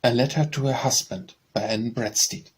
A Letter to Her Husband by Bradstreet.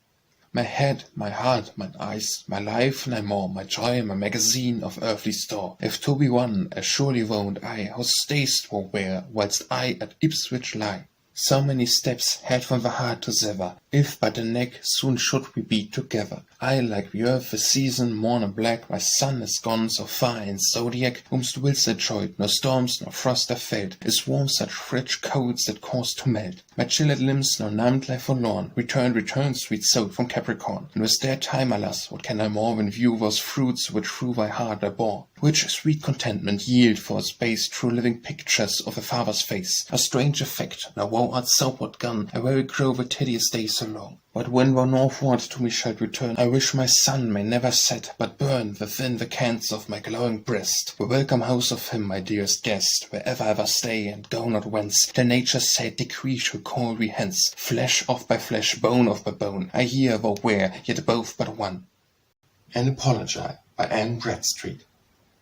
My head, my heart, mine eyes, my life, nae more, my joy, my magazine of earthly store. If to be one, as surely won't I, how stayst will wear, whilst I at Ipswich lie. So many steps had from the heart to sever, if but the neck soon should we be together. I, like the earth, the season, morn and black, my sun is gone so far in zodiac, whomst wills that joyed, no storms, nor frost have felt, is warm such frigid coats that cause to melt. My chilled limbs, no numbed lie forlorn, return, sweet soul from Capricorn, and with their time, alas, what can I more than view those fruits which through thy heart I bore? Which sweet contentment yield for a space true living pictures of a father's face, a strange effect, now woe art southward gone, I will grow the tedious day so long. But when thou northward to me shalt return, I wish my sun may never set, but burn within the cans of my glowing breast, the welcome house of him, my dearest guest, wherever I ever stay, and go not whence, till nature's sad decree shall call we hence. Flesh of by flesh, bone of by bone, I hear thou were, yet both but one. An Apology by Bradstreet.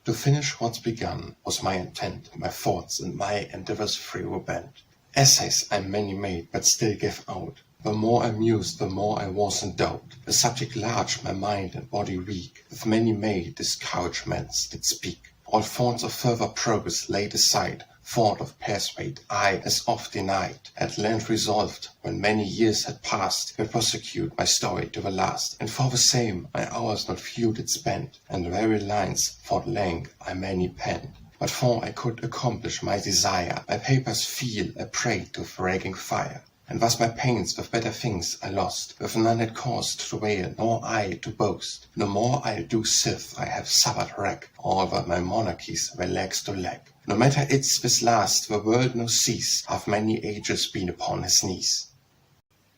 To finish what's begun was my intent, my thoughts and my endeavors free were bent. Essays I many made, but still gave out. The more I mused, the more I was in doubt. The subject large, my mind and body weak, with many made discouragements did speak. All thoughts of further progress laid aside, thought of persuade I as oft denied. At length resolved, when many years had passed, to prosecute my story to the last, and for the same my hours not few did spend, and the very lines for length I many penned. But for I could accomplish my desire, my papers feel a prey to raging fire. And thus my pains with better things I lost, with none had cause to wail, nor I to boast. No more I'll do sith I have suffered wreck, all that my monarchies were legs to leg. No matter it's this last, the world no cease, have many ages been upon his knees.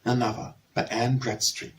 Another, by Bradstreet.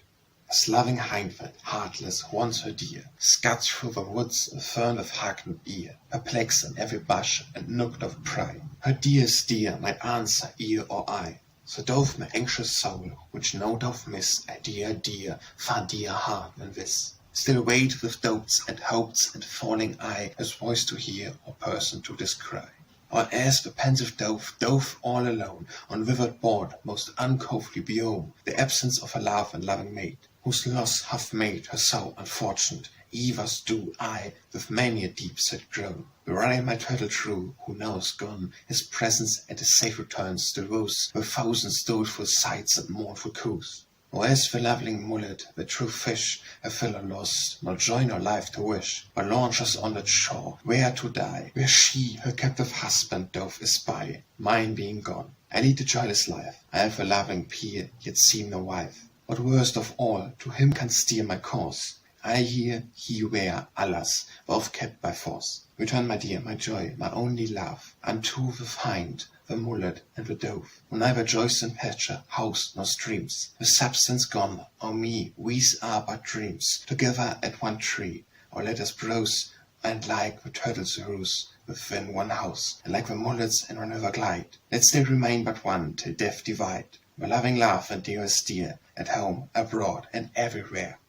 As loving hindfoot, heartless, once her dear, scuds through the woods a fern of hackneyed ear, perplexed in every bush and nook of pride. Her dearest dear might answer ear or eye. So doth my anxious soul, which no doth miss a dear, far dear heart than this, still wait with doubts and hopes and falling eye, his voice to hear or person to descry. Or as the pensive doth all alone, on withered board most uncouthly behold the absence of a love and loving mate, whose loss hath made her so unfortunate, evers do I with many a deep set groan. Were my turtle true, who now is gone, his presence and his safe return still rose, with thousands doleful sights and mournful coos. Or as the loveling mullet, the true fish, a fellow lost, nor joy nor life to wish, but launches on that shore, where to die, where she her captive husband doth espy, mine being gone. I lead a joyless life, I have a loving peer, yet seem no wife. But worst of all, to him can steer my course. I here, he where, alas, both kept by force. Return, my dear, my joy, my only love, unto the hind, the mullet, and the dove, who neither joys in pasture, house, nor streams. The substance gone, oh me, these are but dreams. Together at one tree, or let us browse, and like the turtles roost within one house, and like the mullets in one river glide, let still remain but one till death divide. My loving love and dearest dear, at home, abroad, and everywhere.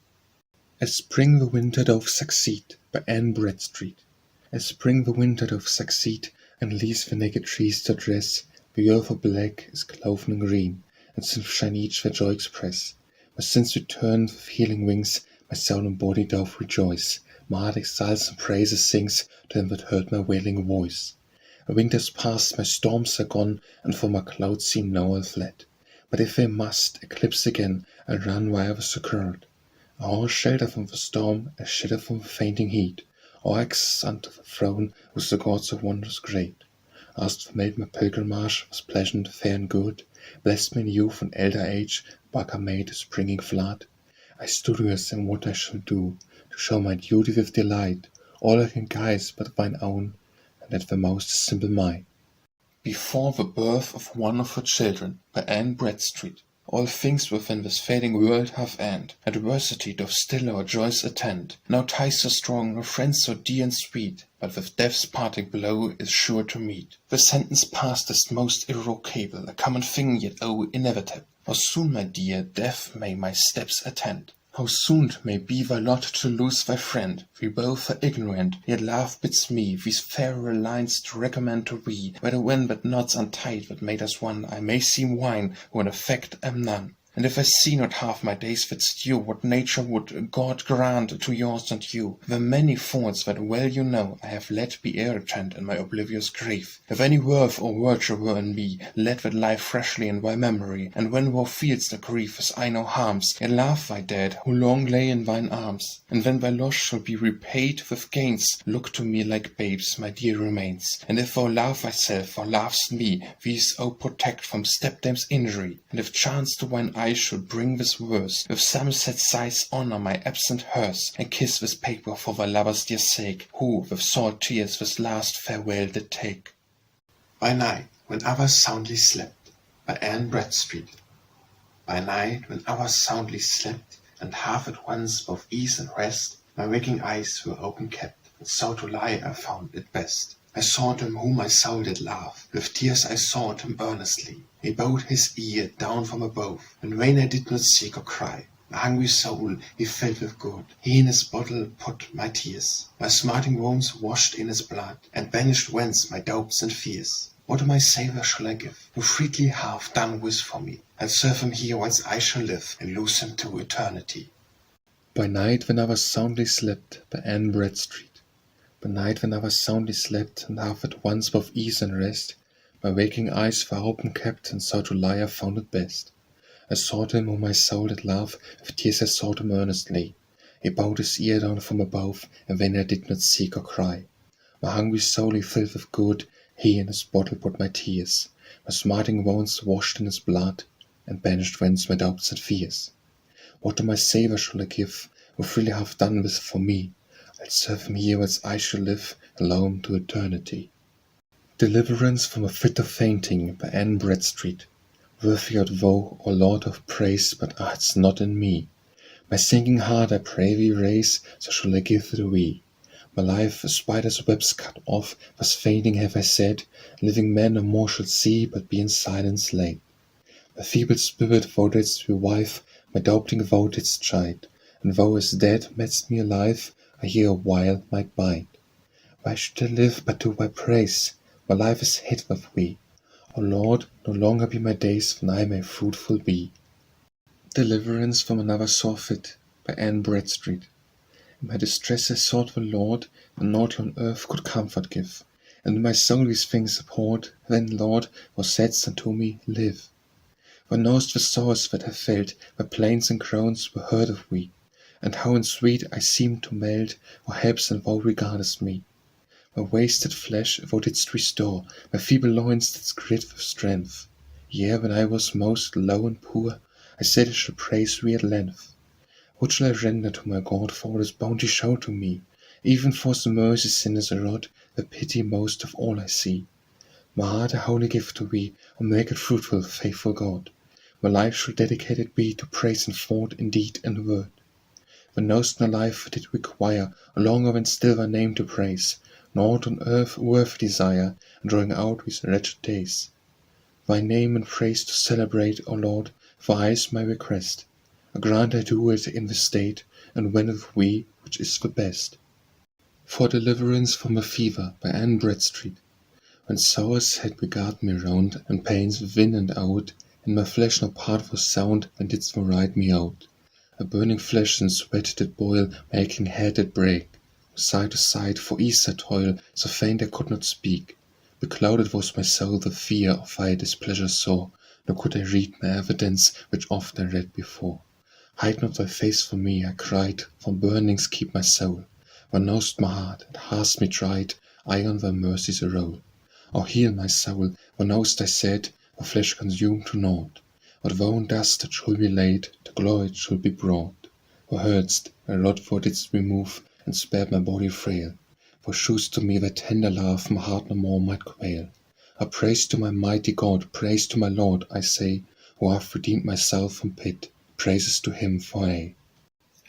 As spring the winter doth succeed, by Bradstreet. As spring the winter doth succeed, and leaves the naked trees to dress, the earth of black is cloven in green, and since shine each their joy express. But since returned with healing wings, my soul and body doth rejoice, my heart exults and praises sings to him that heard my wailing voice. The winter's past, my storms are gone, and from my clouds seem now all fled. But if they must eclipse again, I'll run where I was occurred. Or shelter from the storm, a shelter from the fainting heat, or access unto the throne with the gods of wonders great. Asked made my pilgrimage was pleasant, fair and good, blessed me in youth and elder age, Bacca made a springing flood. I studious in what I shall do, to show my duty with delight, all I can guise but thine own, and that the most simple mine. Before the birth of one of her children, by Bradstreet. All things within this fading world have end. Adversity doth still our joys attend. No ties so strong, no friends so dear and sweet, but with death's parting blow is sure to meet. The sentence past is most irrevocable, a common thing yet inevitable. For soon, my dear, death may my steps attend. How soon't may be thy lot to lose thy friend. We both are ignorant, yet love bids me these fairer lines to recommend to thee. Where the velvet knots untied that made us one, I may seem wine, who in effect am none. And if I see not half my days that's due, what nature would God grant to yours and you? The many faults that well you know I have let be irritant in my oblivious grief. If any worth or virtue were in me, let that lie freshly in thy memory. And when thou feel'st the grief as I now harms, yet love thy dead, who long lay in thine arms. And when thy loss shall be repaid with gains, look to me like babes, my dear remains. And if thou love thyself, thou lovest me, these O protect from stepdame's injury. And if chance to thine I should bring this verse, with some sad sighs honour my absent hearse, and kiss this paper for thy lover's dear sake, who with salt tears this last farewell did take. By night, when others soundly slept, by Anne Bradstreet. By night, when others soundly slept, and half at once both ease and rest, my waking eyes were open kept, and so to lie I found it best. I sought him whom my soul did love, with tears I sought him earnestly. He bowed his ear down from above, in vain I did not seek or cry. My hungry soul he filled with good, he in his bottle put my tears. My smarting wounds washed in his blood, and banished whence my doubts and fears. What to my Saviour shall I give, who freely hath done with for me? I'll serve him here whilst I shall live, and lose him to eternity. By night when I was soundly slept, by Anne Bradstreet. By night when I was soundly slept, and half at once both ease and rest, my waking eyes were open kept, and so to lie I found it best. I sought him whom my soul did love, with tears I sought him earnestly. He bowed his ear down from above, and vain I did not seek or cry. My hungry soul he filled with good, he in his bottle put my tears. My smarting wounds washed in his blood, and banished whence my doubts and fears. What to my Saviour shall I give, who freely hath done this for me? I'll serve him here whilst I shall live, and lowe him to eternity. Deliverance from a fit of fainting, by Anne Bradstreet. Worthy art thou, O Lord of praise, but art's not in me. My sinking heart I pray thee raise, so shall I give to thee. My life a spider's webs cut off, was fainting have I said, living men no more shall see, but be in silence laid. My feeble spirit thou didst revive, my doubting thou didst chide, and thou as dead madst me alive, I here a while might bide. Why should I live but to thy praise? My life is hid with thee. O Lord, no longer be my days, when I may fruitful be. Deliverance from another surfeit, by Anne Bradstreet. In my distress I sought the Lord, when naught on earth could comfort give, and when my soul these things abhorred, then, Lord, thou saidst unto me, Live. Thou know'st the sores that I felt, the plaints and groans were heard of thee, and how in sweet I seemed to melt, thou helpst and thou regardest me. My wasted flesh thou didst restore, my feeble loins didst gird with strength. Yea, when I was most low and poor, I said I should praise thee at length. What shall I render to my God for this bounty shown to me? Even for the mercy sinners erode, the pity most of all I see. My heart I wholly give to thee, O make it fruitful, faithful God. My life shall dedicated be to praise in thought, in deed, and word. Thou know'st my life did require, longer than still thy name to praise, naught on earth worth desire, and drawing out these wretched days. Thy name and praise to celebrate, O Lord, for is my request. Grant I do it in this state, and when with thee, which is the best. For deliverance from a fever, by Anne Bradstreet. When sores had beguiled me round, and pains within and out, in my flesh no part was sound, then didst thou ride me out. A burning flesh and sweat did boil, my aching head did break. From side to side for ease I toil, so faint I could not speak. Beclouded was my soul with fear of thy displeasure sore, nor could I read my evidence, which oft I read before. Hide not thy face from me, I cried, from burnings keep my soul. Thou know'st my heart, and hast me tried, I on thy mercies roll. O heal my soul, thou know'st I said, the flesh consumed to naught. What thou in dust it should be laid, to glory it should be brought. Thou heardst, my lot thou didst remove, and spared my body frail. Thou shew'st to me thy tender love, my heart no more might quail. A praise to my mighty God, praise to my Lord, I say, who hath redeemed my soul from pit, praises to him for aye.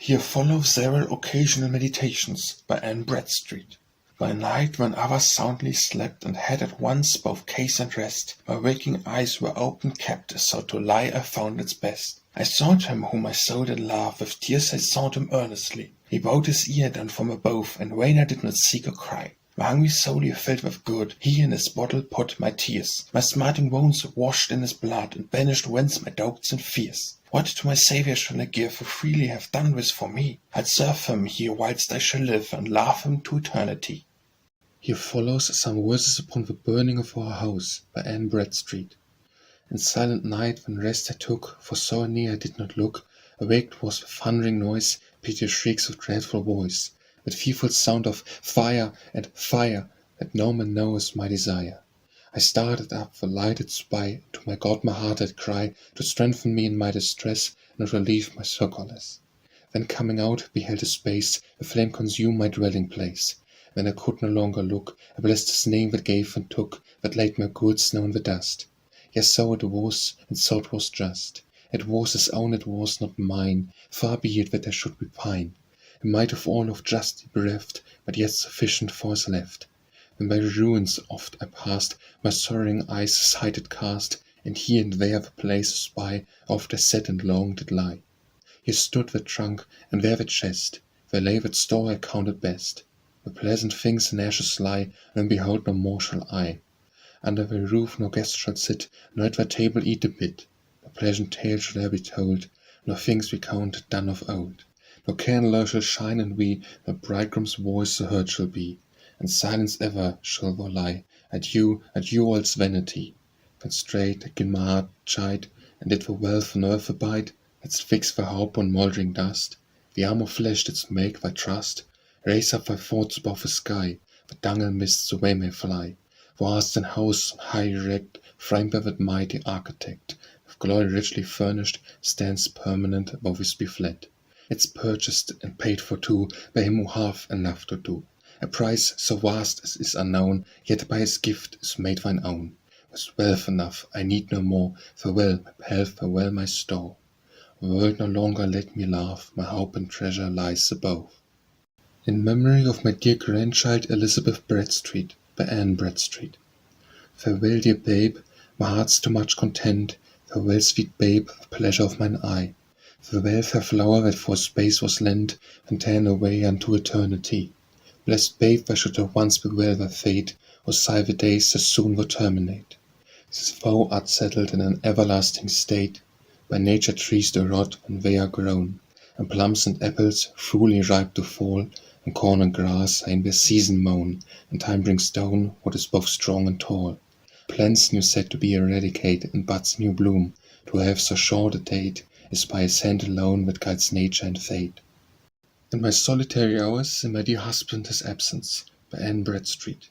Here follow several occasional meditations, by Anne Bradstreet. By night, when others soundly slept, and had at once both case and rest, my waking eyes were open kept, so to lie I found its best. I sought him whom my soul did love, with tears I sought him earnestly. He bowed his ear down from above, and vain I did not seek or cry. My hungry soul he filled with good, he in his bottle put my tears. My smarting wounds washed in his blood, and banished whence my doubts and fears. What to my Saviour shall I give, who freely hath done this for me? I'll serve him here whilst I shall live, and love him to eternity. Here follows some verses upon the burning of our house, by Anne Bradstreet. In silent night, when rest I took, for so near I did not look, awaked was with thundering noise, piteous shrieks of dreadful voice, with fearful sound of fire and fire, that no man knows my desire. I started up, the lighted spy, to my God my heart did cry, to strengthen me in my distress, and relieve my succourless. Then coming out, beheld a space, a flame consume my dwelling place. When I could no longer look, I blessed his name that gave and took, that laid my goods now in the dust. Yes, so it was, and so it was just. It was his own, it was not mine. Far be it that I should repine. He might of all of just be bereft, but yet sufficient for his left. When by ruins oft I passed, my sorrowing eyes his height did cast, and here and there the places by, oft I sat and long did lie. Here stood the trunk, and there the chest, where lay that store I counted best. The pleasant things in ashes lie, and behold no more shall I. Under the roof no guest shall sit, nor at the table eat a bit. No pleasant tale shall there be told, nor things recounted done of old. No candle shall shine, and we, no bridegroom's voice so heard shall be, and silence ever shall there lie. Adieu, adieu, all's vanity. Then straight again my heart chide, and did the wealth on earth abide, didst fix thy hope on mouldering dust, the arm of flesh didst make thy trust, raise up thy thoughts above the sky, the dungle mists away may fly. Thou hast an house on high erect, framed by that mighty architect, with glory richly furnished, stands permanent above his be fled. It's purchased and paid for too, by him who hath enough to do. A price so vast as is unknown, yet by his gift is made thine own. With wealth enough, I need no more, farewell my health, farewell my store. The world no longer let me laugh, my hope and treasure lies above. In memory of my dear grandchild Elizabeth Bradstreet, by Anne Bradstreet. Farewell, dear babe, my heart's too much content. Farewell, sweet babe, the pleasure of mine eye. Farewell, fair flower that for a space was lent, and ta'en away unto eternity. Blessed babe, why should I once bewail thy fate, or sigh the days so soon would terminate? Since thou art settled in an everlasting state, by nature trees do rot when they are grown, and plums and apples, truly ripe to fall, and corn and grass are in their season mown, and time brings down what is both strong and tall. Plants new set to be eradicate, and buds new bloom, to have so short a date, is by his hand alone that guides nature and fate. In my solitary hours, in my dear husband his absence, by Anne Bradstreet.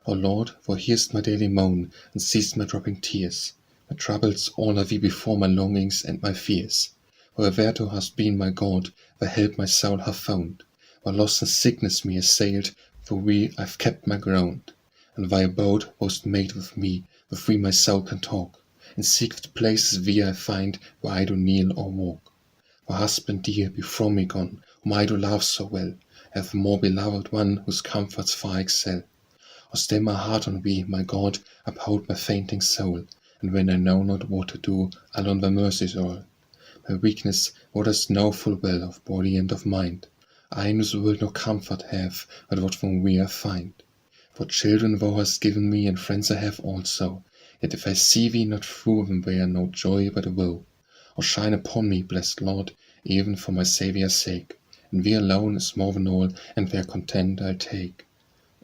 O Lord, thou hearest my daily moan, and seest my dropping tears. My troubles all are thee before my longings and my fears. Where thereto hast been my God, the help my soul hath found. While loss and sickness me assailed, for thee I've kept my ground. And thy abode wast made with me, with thee my soul can talk, and secret places thee I find, where I do kneel or walk. Thy husband dear be from me gone, whom I do love so well, have a more beloved one whose comforts far excel. O stay my heart on thee, my God, uphold my fainting soul, and when I know not what to do, I'll on thy mercies all. My weakness thou dost know full well, of body and of mind. I in this world no comfort have, but what from thee I find. For children thou hast given me, and friends I have also, yet if I see thee not through them they are no joy but a woe. O shine upon me, blessed Lord, even for my Saviour's sake, and thee alone is more than all, and their content I'll take.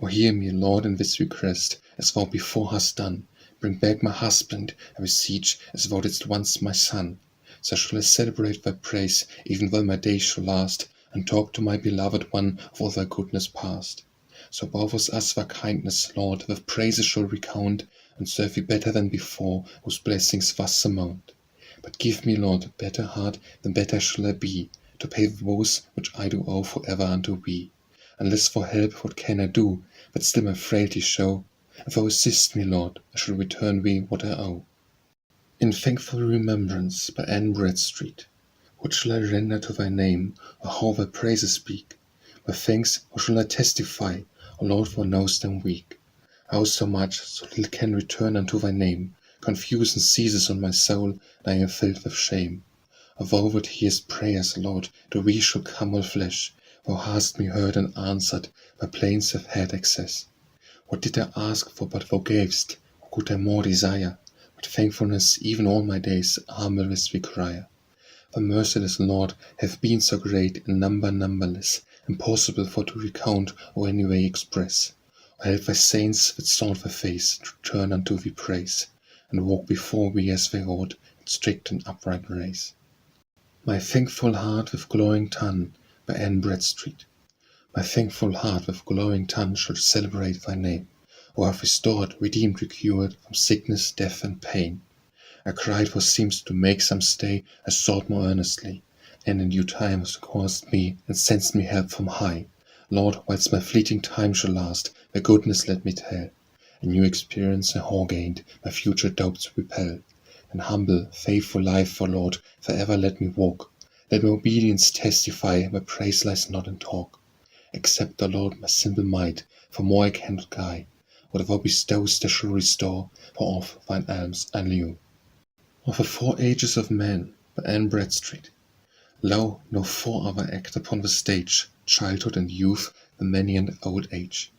O hear me, Lord, in this request, as thou before hast done. Bring back my husband, I beseech, as thou didst once my son. So shall I celebrate thy praise, even while my days shall last, and talk to my beloved one of all thy goodness past. So both of us thy kindness, Lord, with praises shall recount, and serve thee better than before, whose blessings thus amount. But give me, Lord, a better heart, then better shall I be, to pay the woes which I do owe for ever unto thee. Unless for help, what can I do, but still my frailty show? If thou assist me, Lord, I shall return thee what I owe. In Thankful Remembrance, by Anne Bradstreet. What shall I render to thy name, or how thy praises speak? My thanks, how shall I testify? O Lord, thou knowest them weak. How so much, so little can return unto thy name. Confusion seizes on my soul, and I am filled with shame. O thou that hearest prayers, Lord, though we should come all flesh, thou hast me heard and answered, my plaints have had access. What did I ask for but thou gavest? What could I more desire? With thankfulness even all my days humble as require. The merciless Lord hath been so great, in number numberless, impossible for to recount or any way express. O help thy saints that sought thy face, to turn unto thee praise, and walk before thee as they ought, in strict and upright race. My thankful heart with glowing tongue, by Anne Bradstreet. My thankful heart with glowing tongue shall celebrate thy name, who have restored, redeemed, recured from sickness, death, and pain. I cried for seems to make some stay, I sought more earnestly, and in due time hast caused me, and sendst me help from high. Lord, whilst my fleeting time shall last, thy goodness let me tell. A new experience I have gained, my future doubts repel. And humble, faithful life, for Lord, forever let me walk. Let my obedience testify, my praise lies not in talk. Accept, the Lord, my simple might, for more I cannot guy. What thou bestowest I shall restore, for of thine alms I lieu. Of the Four Ages of Man, by Anne Bradstreet. Lo, no four other act upon the stage, childhood and youth, the many and old age.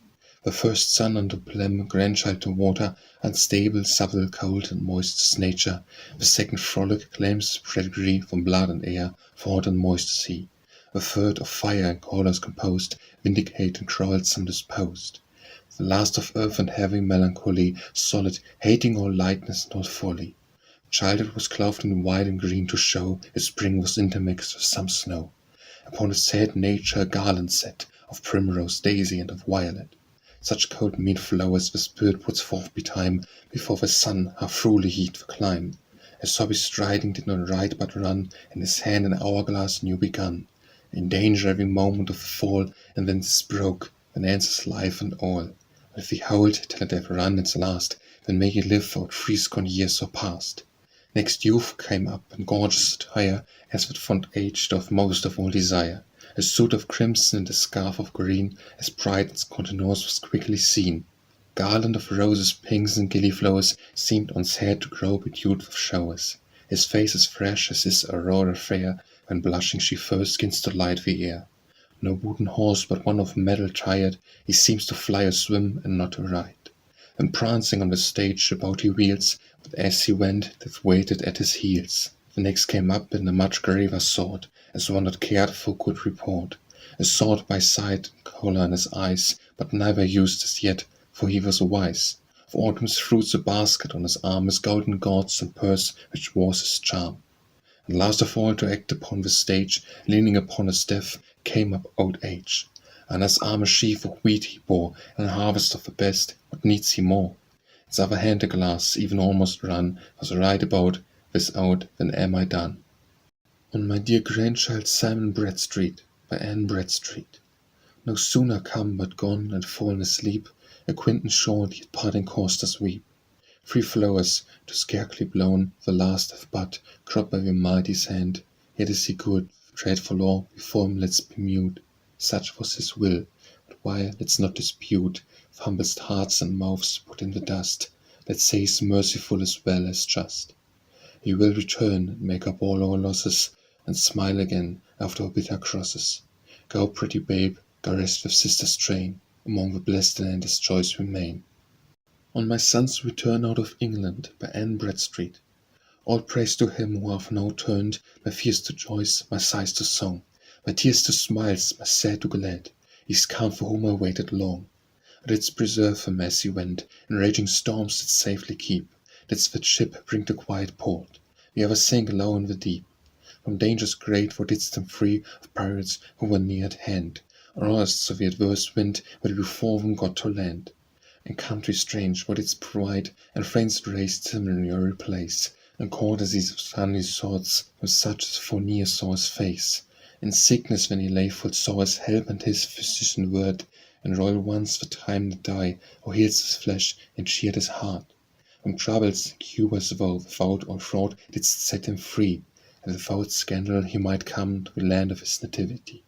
The first son unto plem, grandchild to water, unstable, subtle, cold, and moist is nature. The second frolic claims pedigree from blood and air, for hot and moist sea. The third of fire and colours composed, vindicate and quarrelsome disposed. The last of earth and heavy melancholy, solid, hating all lightness and all folly. Childhood was clothed in white and green to show its spring was intermixed with some snow. Upon its sad nature a garland set, of primrose, daisy, and of violet. Such cold mead flowers the spirit puts forth betime, before the sun half truly heat the clime. As hobby striding did not ride but run, and his hand an hourglass new begun. In danger every moment of the fall, and then 'tis broke, then answers life and all. If we hold till it have run its last, then may he live out threescore years so past. Next youth came up, in gorgeous attire, as that fond age doth most of all desire. A suit of crimson and a scarf of green, as bright as continuance was quickly seen. Garland of roses, pinks, and gillyflowers seemed on's head to grow bedewed with showers. His face as fresh as his aurora fair, when blushing she first gins to light the air. No wooden horse, but one of metal tired, he seems to fly or swim, and not to ride. And prancing on the stage about he wheels, but as he went, that waited at his heels. The next came up in a much graver sort, as one that cared for good report. A sword by side, and collar in his eyes, but neither used as yet, for he was wise. Of autumn's fruits a basket on his arm, his golden gauds and purse, which was his charm. And last of all to act upon the stage, leaning upon his staff, came up old age. On his arm a sheaf of wheat he bore, and a harvest of the best, what needs he more? His other hand a glass, even almost run, was right about, without, then am I done. On my dear grandchild Simon Bradstreet, by Anne Bradstreet. No sooner come but gone and fallen asleep, a quintance short yet parting course does weep. 3 flowers, to scarcely blown, the last have but cropped by the Almighty's hand, yet is he good, dreadful law, before him let's be mute. Such was his will, but why let's not dispute, if humblest hearts and mouths put in the dust, let's say he's merciful as well as just. He will return and make up all our losses, and smile again after our bitter crosses. Go, pretty babe, go rest with sister's train, among the blessed land his joys remain. On my son's return out of England, by Anne Bradstreet. All praise to him who hath now turned my fears to joys, my sighs to song, my tears to smiles, my sad to glad. He's come for whom I waited long. I didst preserve him as he went, in raging storms didst safely keep, didst that ship bring to quiet port, we ever sank low in the deep. From dangers great thou didst him free of pirates who were near at hand, or else of the adverse wind where before them got to land. In country strange thou didst provide, and friends raised him in your place, and courtesies of sunny sorts with such as for near saw his face. In sickness when he lay full saw his help and his physician word, and royal once the time that die, or heals his flesh and cheered his heart. From troubles, cures thou without or fraud didst set him free, and without scandal he might come to the land of his nativity.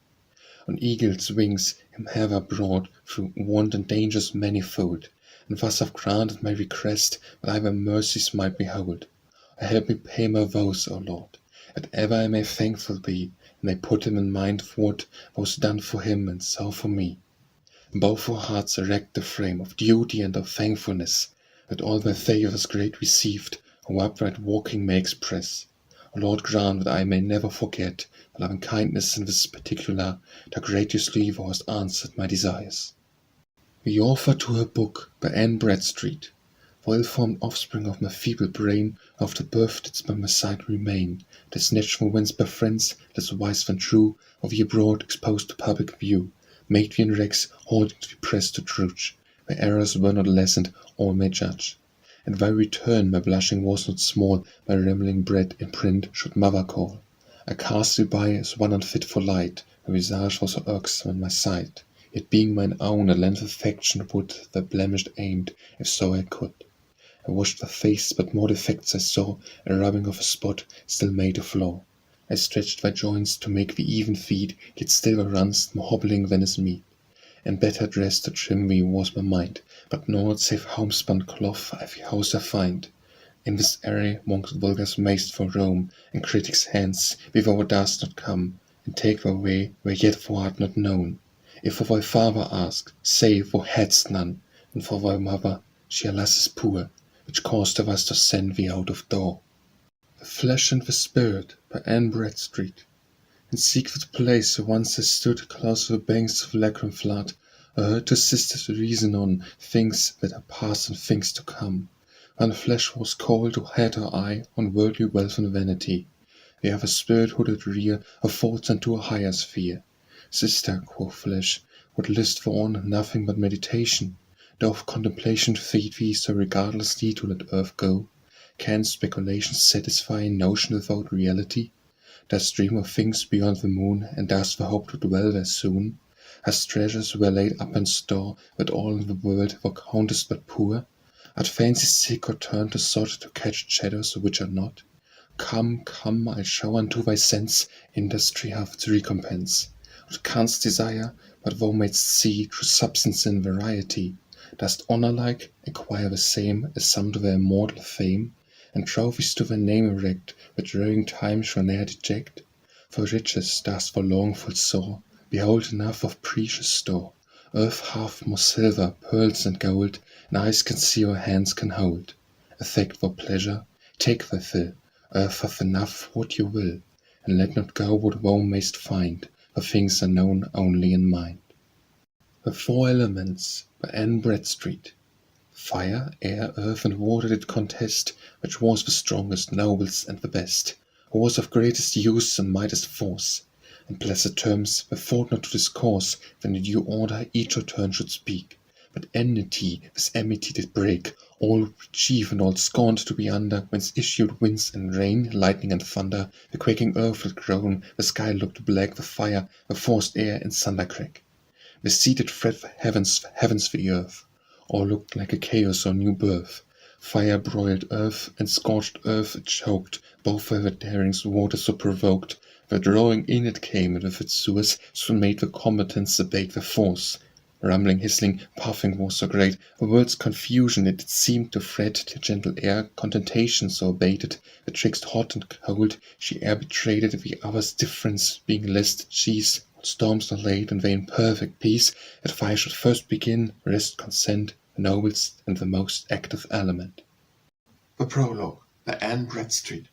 On eagle's wings him have I brought through want and dangers manifold, and thus have granted my request that I thy mercies might behold. O help me pay my vows, O Lord, that ever I may thankful be, and may put him in mind of what was done for him and so for me. And both our hearts erect the frame of duty and of thankfulness, that all thy favours great received, our upright walking may express. O Lord, grant that I may never forget thy loving kindness in this particular, thou graciously thou hast answered my desires. We offer to her book by Anne Bradstreet, well-formed offspring of my feeble brain, after birth didst by my side remain, that snatched from whence by friends, less wise than true, of ye abroad exposed to public view, made we in wrecks, holding to be pressed to truth, where errors were not lessened, all may judge. And thy return my blushing was not small, my rambling bread in print should mother call. I cast thee by as one unfit for light, my visage was so irksome in my sight, yet being mine own, a length of affection would thy blemished aimed, if so I could. I washed thy face, but more defects I saw, a rubbing of a spot still made a flaw. I stretched thy joints to make thee even feet, yet still thou runn'st more hobbling than is meet. And better dressed to trim thee was my mind, but naught save homespun cloth ivy house I find. In this array mongst vulgar's mazed for Rome, and critics' hands, whither thou darst not come, and take thy way where yet thou art not known. If for thy father ask, say thou hadst none, and for thy mother, she alas is poor, which caused of us to send thee out of door. The Flesh and the Spirit by Anne Bradstreet. In secret place where once I stood close to the banks of Lacrime flood, I heard two sisters reason on things that are past and things to come. One flesh was called, who had her eye on worldly wealth and vanity. The other spirit who did rear her thoughts unto a higher sphere. Sister, quoth flesh, what list for on nothing but meditation? Doth contemplation feed thee so regardlessly to let earth go? Can speculation satisfy a notion without reality? Dost dream of things beyond the moon, and dost thou hope to dwell there soon? Hast treasures were laid up in store, that all in the world thou countest but poor? Art fancy sick, or turned to sod to catch shadows which are not? Come, come, I'll show unto thy sense industry hath its recompense. What canst desire, but thou mayst see true substance in variety? Dost honor like, acquire the same as some to their immortal fame, and trophies to their name erect, that rowing time shall ne'er deject? For riches dost thou long full sore, behold enough of precious store. Earth hath more silver, pearls, and gold, and eyes can see or hands can hold. Affect for pleasure, take thy fill, earth hath enough what you will, and let not go what thou mayst find, for things are known only in mind. The Four Elements by Anne Bradstreet. Fire, air, earth, and water did contest, which was the strongest, noblest, and the best, who was of greatest use and mightest force. In blessed terms, they thought not to discourse, when in due order each her turn should speak. But enmity with amity did break, all chief and all scorned to be under, whence issued winds and rain, lightning and thunder, the quaking earth did groan, the sky looked black, the fire, the forced air in thunder crack. The sea did fret the heavens the earth. All looked like a chaos or new birth. Fire broiled earth, and scorched earth it choked, both were the daring's water so provoked. The drawing in it came, and with its sewers soon made the combatants abate their force. Rumbling, hissing, puffing was so great, the world's confusion it seemed to fret, till gentle air contentation so abated, that twixt hot and cold she air betrayed it, the other's difference being less the cheese. Storms are laid, and they in perfect peace, that fire should first begin, rest, consent, the noblest and the most active element. The Prologue by Anne Bradstreet.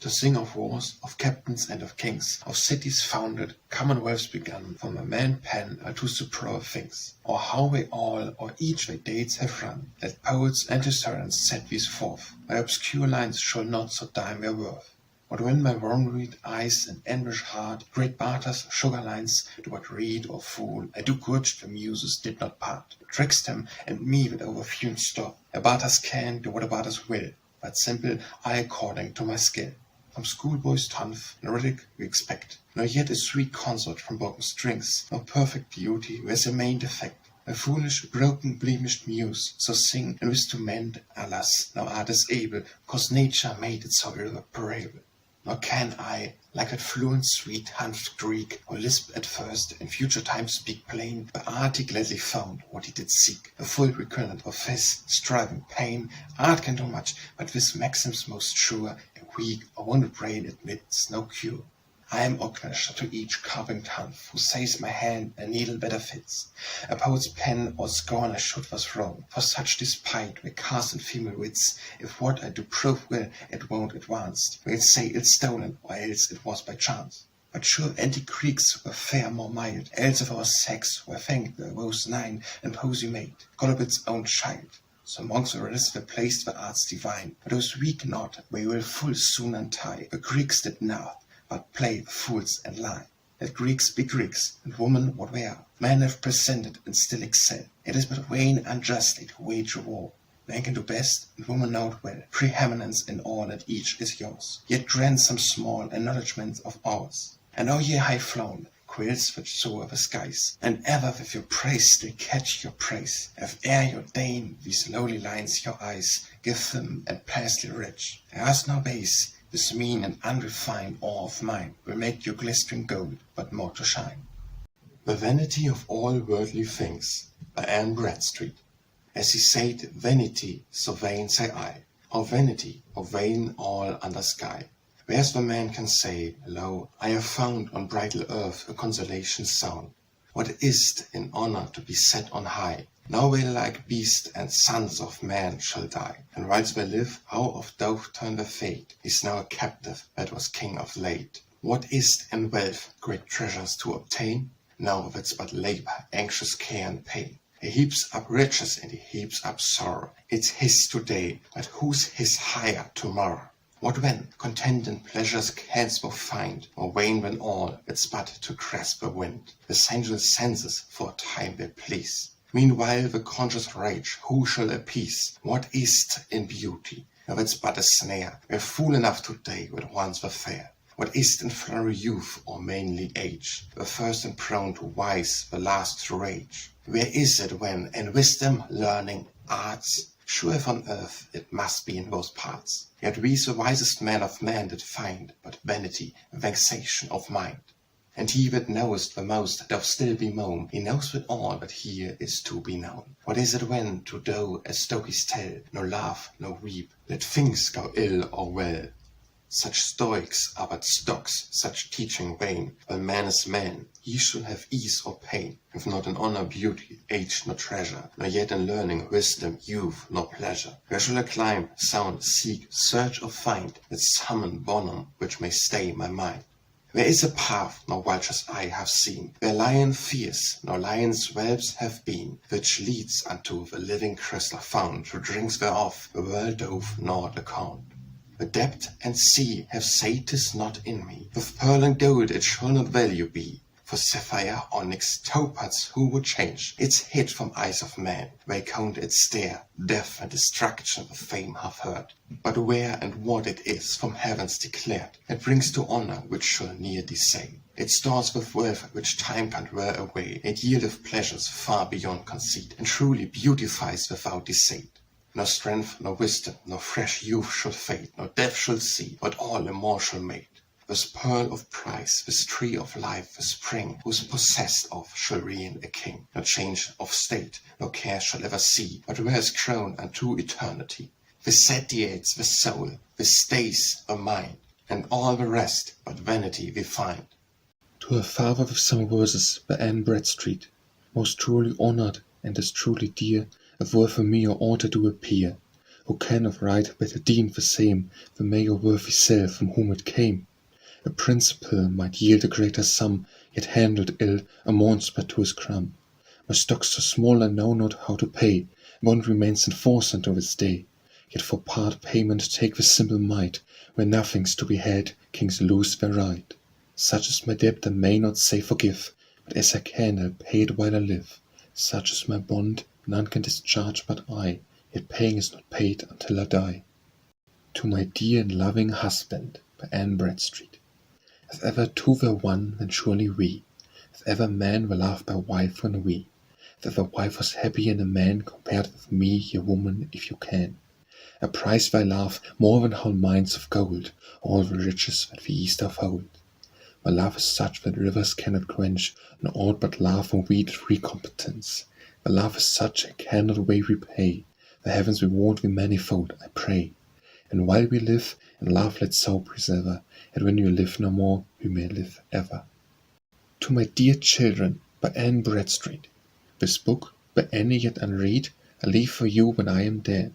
To sing of wars, of captains and of kings, of cities founded, commonwealths begun, from a man pen are to superb things, or how they all, or each their dates have run. Let poets and historians set these forth, my obscure lines shall not so dime their worth. What when my worm-wearied eyes and anguished heart, great barters, sugar lines, do but read or fool, I do grudge the muses did not part. Betwixt them and me with overfumed store, a barters can do what a barters will, but simple I according to my skill. From schoolboy's tongue and rhetoric we expect, nor yet a sweet consort from broken strings, nor perfect beauty, where's a main defect. A foolish, broken, blemished muse, so sing, and wish to mend, alas, now art is able, cause nature made it so irreparable. nor can I, like that fluent sweet Hanft Greek, who lisped at first, in future times speak plain, but art he gladly found what he did seek, a full recurrent of his striving pain. Art can do much, but with maxims most sure, a weak or wounded brain admits no cure. I am Ognish to each carving tongue, who says my hand a needle better fits. A poet's pen or scorn I should was wrong, for such despite may cast in female wits. If what I do prove will, it won't advance. We'll say it's stolen, or else it was by chance. But sure antique Greeks were fair more mild, else of our sex were fanged the rose 9 and posy maid, Golobit's own child. So monks were were placed for arts divine, but those weak not, we will full soon untie. The Greeks did not, but play the fools and lie. Let Greeks be Greeks, and women what we are. Men have presented and still excel. It is but vain unjustly to wage a war. Man can do best, and woman know it well. Preeminence in all that each is yours. Yet grant some small acknowledgments of ours. And O ye high flown, quills which soar the skies, and ever with your praise still catch your praise. If e'er you deign these lowly lines your eyes, give them and pastely rich. Ask no base, this mean and unrefined awe of mine will make you glistering gold, but more to shine. The Vanity of All Worldly Things, by Anne Bradstreet. As he said, vanity, so vain say I. O vanity, O vain all under sky. Where's the man can say, lo, I have found on bridal earth a consolation sound. What is't in honor to be set on high? Now we like beasts and sons of man shall die. And whilst we live, how of Doth turn the fate? He's now a captive that was king of late. What is't in wealth, great treasures to obtain? Now that's but labor, anxious care and pain. He heaps up riches and he heaps up sorrow. It's his today, but who's his higher tomorrow? What when, content and pleasures canst thou find, or vain when all it's but to grasp the wind, the sensual senses for a time they please. Meanwhile the conscious rage who shall appease? What is't in beauty? Now it's but a snare, we're fool enough today when once were fair. What is't in flowery youth or manly age? The first and prone to wise, the last to rage. Where is it when, in wisdom, learning, arts? Sure if on earth it must be in both parts. Yet we the wisest man of men did find but vanity, vexation of mind. And he that knoweth the most doth still bemoan, he knows it all, but here is to be known. What is it when, to do as Stoics tell, no laugh, no weep, let things go ill or well? Such Stoics are but stocks, such teaching vain. While man is man, he should have ease or pain, if not in honor, beauty, age, nor treasure, nor yet in learning, wisdom, youth, nor pleasure. Where shall I climb, sound, seek, search or find that summon bonum which may stay my mind? There is a path no vulture's eye have seen, where lion fierce, nor lion's whelps have been, which leads unto the living crystal found, who drinks thereof the world doth not account. The depth and sea have said 'tis not in me, with pearl and gold it shall not value be. For sapphire, onyx, topaz, who would change? It's hid from eyes of man, they count it stare, death and destruction the fame hath heard. But where and what it is, from heavens declared, it brings to honor which shall ne'er desay. It stores with wealth which time can't wear away, it yieldeth pleasures far beyond conceit, and truly beautifies without deceit. No strength, no wisdom, no fresh youth shall fade, no death shall see, but all immortal made. This pearl of price, this tree of life, the spring, whose possessed of shall reign a king. No change of state, no care shall ever see, but where is crowned unto eternity. This satiates the soul, this stays the mind, and all the rest but vanity we find. To her father with some verses by Anne Bradstreet, most truly honoured and as truly dear, if worth me your author do appear, who can of right better deem the same than may your worthy self from whom it came. A principle might yield a greater sum, yet handled ill amounts but to his crumb. My stock's so small I know not how to pay, one remains in force unto this day. Yet for part payment take the simple might, where nothing's to be had, kings lose their right. Such is my debt I may not say forgive, but as I can I'll pay it while I live. Such is my bond, none can discharge but I, yet paying is not paid until I die. To my dear and loving husband, by Anne Bradstreet. If ever two were one, then surely we. If ever man were loved by wife when we. If ever wife was happy in a man, compared with me, your woman, if you can. I prize thy love more than whole mines of gold, all the riches that the east doth hold. My love is such that rivers cannot quench, nor aught but love and weeded recompetence. My love is such I cannot weigh repay, the heavens reward thee manifold, I pray. And while we live, in love let so preserve, and when you live no more, we may live ever. To my dear children, by Anne Bradstreet. This book, by any yet unread, I leave for you when I am dead,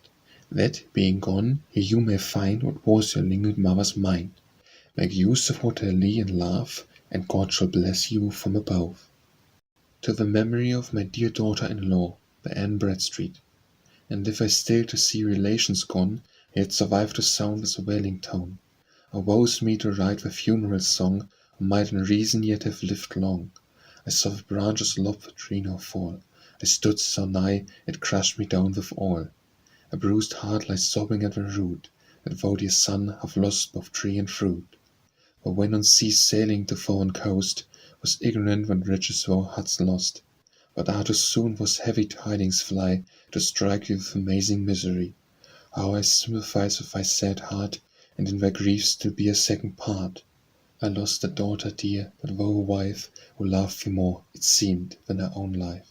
that, being gone, here you may find what was your lingered mother's mind. Make use of what I lee and laugh, and God shall bless you from above. To the memory of my dear daughter-in-law, by Anne Bradstreet. And if I still to see relations gone, yet survive to sound this wailing tone, or woe's me to write the funeral song, or might in reason yet have lived long. I saw the branches lop the tree now fall, I stood so nigh, it crushed me down with all. A bruised heart lies sobbing at the root, that thou dear son have lost both tree and fruit. For when on seas sailing to foreign coast, was ignorant when riches thou hadst lost, but too soon was heavy tidings fly, to strike you with amazing misery. How I sympathize with thy sad heart, and in thy grief still be a second part. I lost a daughter dear, but thou a wife, who loved thee more, it seemed, than her own life.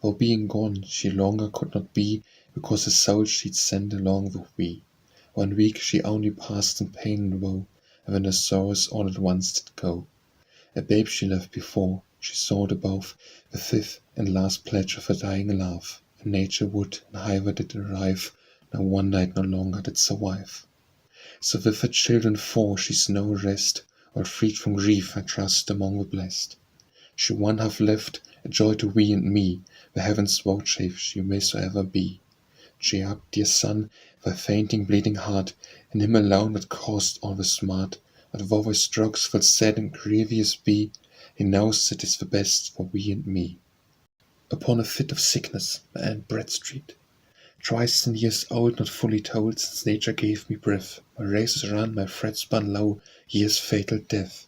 Though being gone, she longer could not be, because the soul she'd sent along with thee. 1 week she only passed in pain and woe, and when her sorrows all at once did go. A babe she left before, she sought above, the fifth and last pledge of her dying love, and nature would, and highway did arrive, now one night no longer did survive. So with her children 4 she's no rest, or freed from grief I trust among the blessed. She one hath left, a joy to thee and me, the heavens vouchsafe she may so ever be. Cheer up, dear son, thy fainting bleeding heart, and him alone that caused all the smart, that though thy strokes full sad and grievous be, he knows it is the best for thee and me. Upon a fit of sickness, by Anne Bradstreet. Twice 10 years old, not fully told, since nature gave me breath, my races run, my thread spun low, year's fatal death.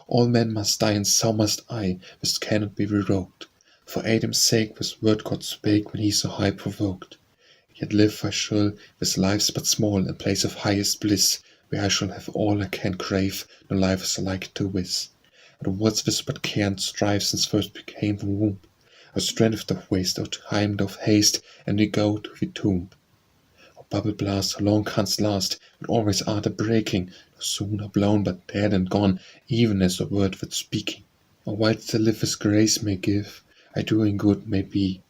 All men must die, and so must I, this cannot be revoked. For Adam's sake this word God spake, when he so high provoked. Yet live I shall, this life's but small, in place of highest bliss, where I shall have all I can crave, no life is like to wis. And what's this but care and strife since first became the womb? Our strength doth waste, our time doth haste, and we go to the tomb. O bubble blast, how long canst last, but always art a breaking, no sooner blown but dead and gone, even as the word that speaking. O whilst the live grace may give, I doing good may be.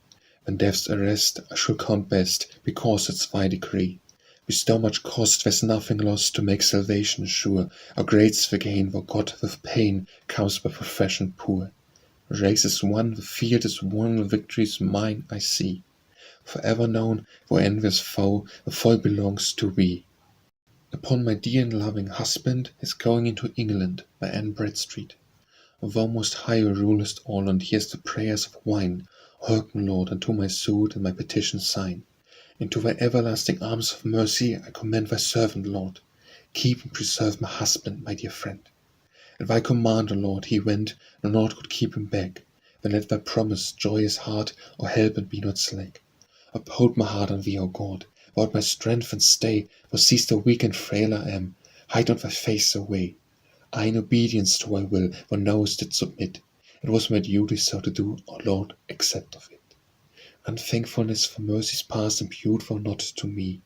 When death's arrest, I shall count best, because it's thy decree. Bestow much cost, there's nothing lost, to make salvation sure. How great's the gain, for God with pain comes by profession poor. The race is won, the field is won, the victory's mine, I see. Forever known, for envious foe, the fall belongs to thee. Upon my dear and loving husband is going into England, by Anne Bradstreet. O thou most high who rulest all, and hearest the prayers of wine, hearken, Lord, unto my suit and my petition sign. Into thy everlasting arms of mercy I commend thy servant, Lord. Keep and preserve my husband, my dear friend. At thy command, O Lord, he went, no naught could keep him back. Then let thy promise joy his heart, or help and be not slack. Uphold my heart on thee, O God, thou art my strength and stay, thou seest how weak and frail I am. Hide not thy face away. I in obedience to thy will, thou knowest did submit. It was my duty so to do, O Lord, accept of it. Unthankfulness for mercies past impute thou not to me.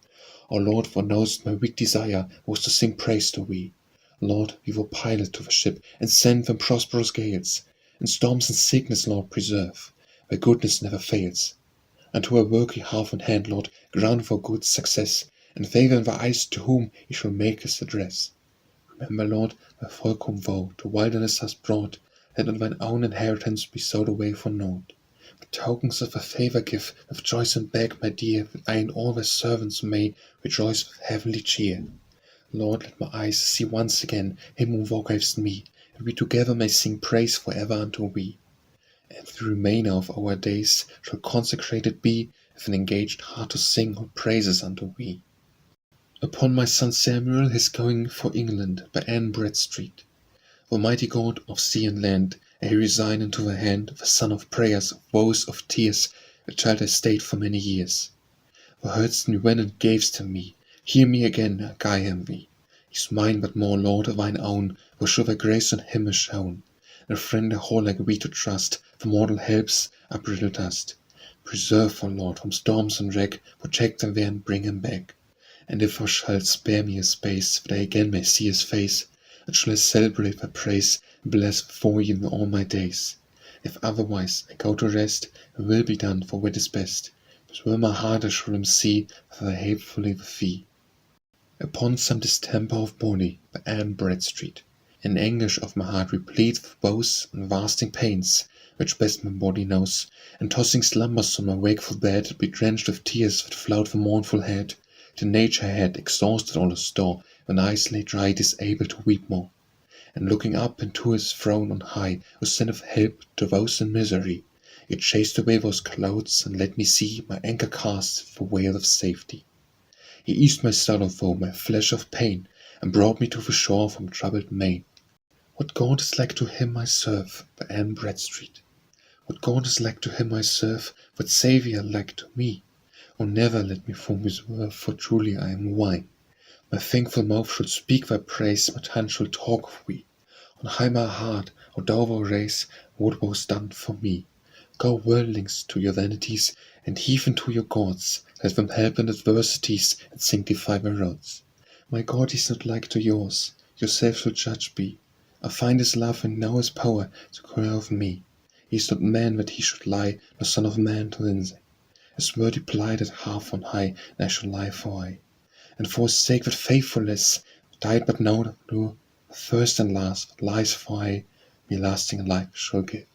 O Lord, thou knowest my weak desire was to sing praise to thee. Lord, be thou pilot to the ship, and send them prosperous gales. In storms and sickness, Lord, preserve. Thy goodness never fails. Unto our work he hath in hand, Lord, grant for good success, and favour in thy eyes to whom he shall make his address. Remember, Lord, thy folk whom thou to wilderness hast brought, let not thine own inheritance be sowed away for naught. But tokens of thy favour give, with joy send back, my dear, that I and all thy servants may rejoice with heavenly cheer. Lord, let my eyes see once again him whom thou gavest me, and we together may sing praise for ever unto thee. And the remainder of our days shall consecrated be, with an engaged heart to sing all praises unto thee. Upon my son Samuel his going for England, by Anne Bradstreet. Almighty God of sea and land, I resign into thy hand the son of prayers, of woes, of tears, a child I stayed for many years. Thou heardst me when and gavest him me, Hear me again, I am thee. He's mine, but more Lord of thine own, for sure thy grace on him is shown. And a friend a whole like thee to trust, for mortal helps are brittle dust. Preserve, O Lord, from storms and wreck, protect him there and bring him back. And if thou shalt spare me a space, that I again may see his face, then shall I celebrate thy praise, and bless before you in all my days. If otherwise I go to rest, it will be done for what is best. But will my heart I shall him see, that I hatefully with thee. Upon some distemper of body, by Anne Bradstreet. In anguish of my heart replete with woes and vasting pains, which best my body knows, and tossing slumbers on my wakeful bed, be drenched with tears that flowed from mournful head, till nature had exhausted all her store, when eyes lay dry, disabled to weep more. And looking up into his throne on high, who sendeth help to those in misery, it chased away those clouds, and let me see my anchor cast for wail of safety. He eased my sorrowful, my flesh of pain, and brought me to the shore from troubled main. What God is like to him I serve, by Anne Bradstreet. What God is like to him I serve, what Saviour like to me. Oh, never let me from his word, for truly I am wine. My thankful mouth should speak thy praise, my tongue shall talk of thee. On high my heart, O thou thou raise, what was done for me. Go worldlings to your vanities, and heave into your gods, let them help in adversities, and sanctify their roads. My God is not like to yours, yourself shall judge be. I find his love and know his power to care of me. He is not man that he should lie, nor son of man to linsay. His word he plighted half on high, and I shall lie for aye. And for his sake that faithfulness died but now that knew, the first and last that lies for aye, me lasting life shall give.